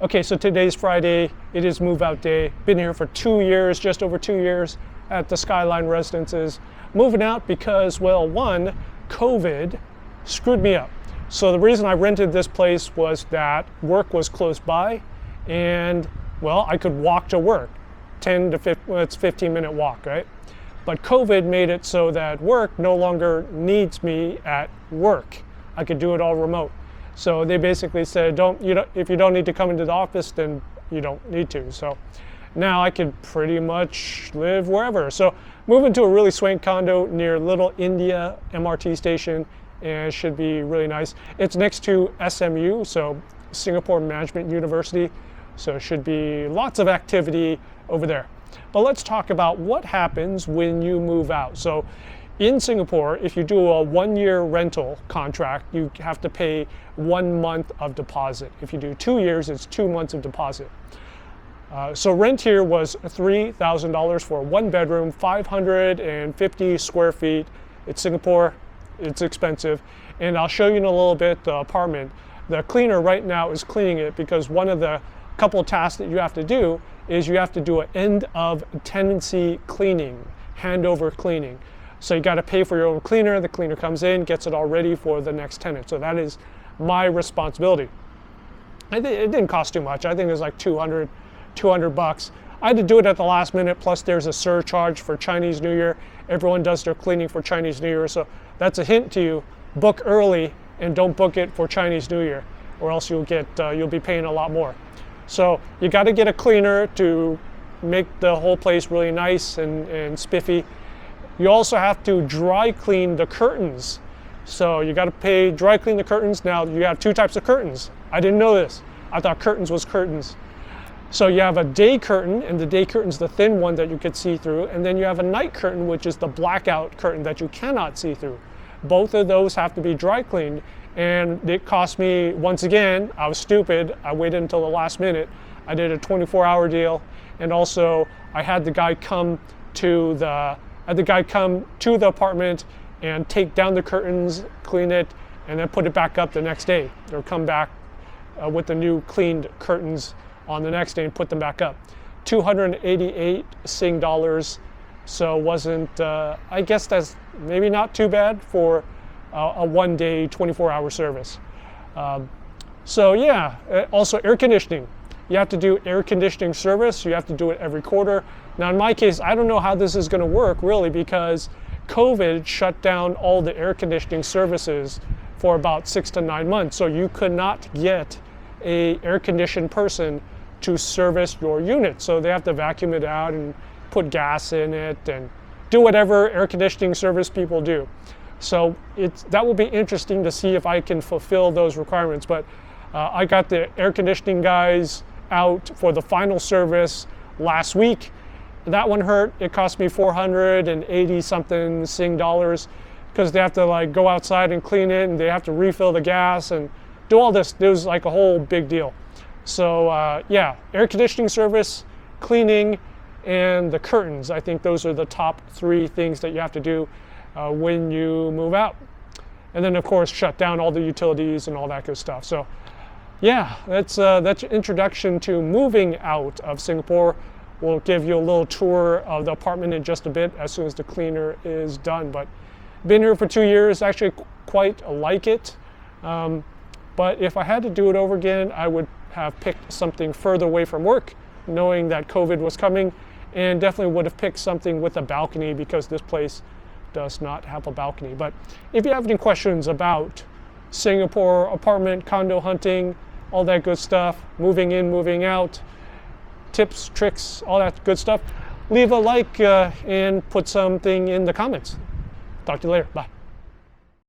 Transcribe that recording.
Okay, so today's Friday. It is move out day. Been here for 2 years, just over 2 years at the Skyline Residences. Moving out because, well, one, COVID screwed me up. So the reason I rented this place was that work was close by and, well, I could walk to work. 10 to 15, well, it's 15-minute walk, right? But COVID made it so that work no longer needs me at work. I could do it all remote. So they basically said, if you don't need to come into the office, then you don't need to. So now I can pretty much live wherever. So moving to a really swank condo near Little India MRT station, and it should be really nice. It's next to SMU, so Singapore Management University. So it should be lots of activity over there. But let's talk about what happens when you move out. So in Singapore, if you do a 1-year rental contract, you have to pay 1 month of deposit. If you do 2 years, it's 2 months of deposit. So rent here was $3,000 for a 1-bedroom, 550 square feet. It's Singapore, it's expensive. And I'll show you in a little bit the apartment. The cleaner right now is cleaning it because one of the couple of tasks that you have to do is you have to do an end of tenancy cleaning, handover cleaning. So you got to pay for your own cleaner. The cleaner comes in, gets it all ready for the next tenant. So that is my responsibility. It didn't cost too much. I think it was like $200 bucks. I had to do it at the last minute. Plus there's a surcharge for Chinese New Year. Everyone does their cleaning for Chinese New Year. So that's a hint to you. Book early and don't book it for Chinese New Year, or else you'll be paying a lot more. So you got to get a cleaner to make the whole place really nice and spiffy. You also have to dry clean the curtains. So you got to pay dry clean the curtains. Now you have 2 types of curtains. I didn't know this. I thought curtains was curtains. So you have a day curtain, and the day curtain's the thin one that you could see through, and then you have a night curtain, which is the blackout curtain that you cannot see through. Both of those have to be dry cleaned, and it cost me, once again, I was stupid. I waited until the last minute. I did a 24-hour deal, and also I had the guy come to the apartment and take down the curtains, clean it, and then put it back up the next day. Or come back with the new cleaned curtains on the next day and put them back up. 288 Sing dollars. So wasn't, I guess that's maybe not too bad for a 1-day, 24-hour service. So yeah, also air conditioning. You have to do air conditioning service. You have to do it every quarter. Now in my case, I don't know how this is going to work really, because COVID shut down all the air conditioning services for about 6 to 9 months. So you could not get a air conditioned person to service your unit. So they have to vacuum it out and put gas in it and do whatever air conditioning service people do. So that will be interesting to see if I can fulfill those requirements. But I got the air conditioning guys out for the final service last week. That one hurt. It cost me 480 something Sing dollars because they have to like go outside and clean it, and they have to refill the gas and do all this. It was like a whole big deal. So yeah, air conditioning service, cleaning, and the curtains. I think those are the top 3 things that you have to do when you move out. And then of course shut down all the utilities and all that good stuff. So yeah, that's your introduction to moving out of Singapore. We'll give you a little tour of the apartment in just a bit as soon as the cleaner is done. But been here for 2 years, actually quite like it. But if I had to do it over again, I would have picked something further away from work, knowing that COVID was coming, and definitely would have picked something with a balcony because this place does not have a balcony. But if you have any questions about Singapore apartment, condo hunting, all that good stuff, moving in, moving out, tips, tricks, all that good stuff, leave a like and put something in the comments. Talk to you later. Bye.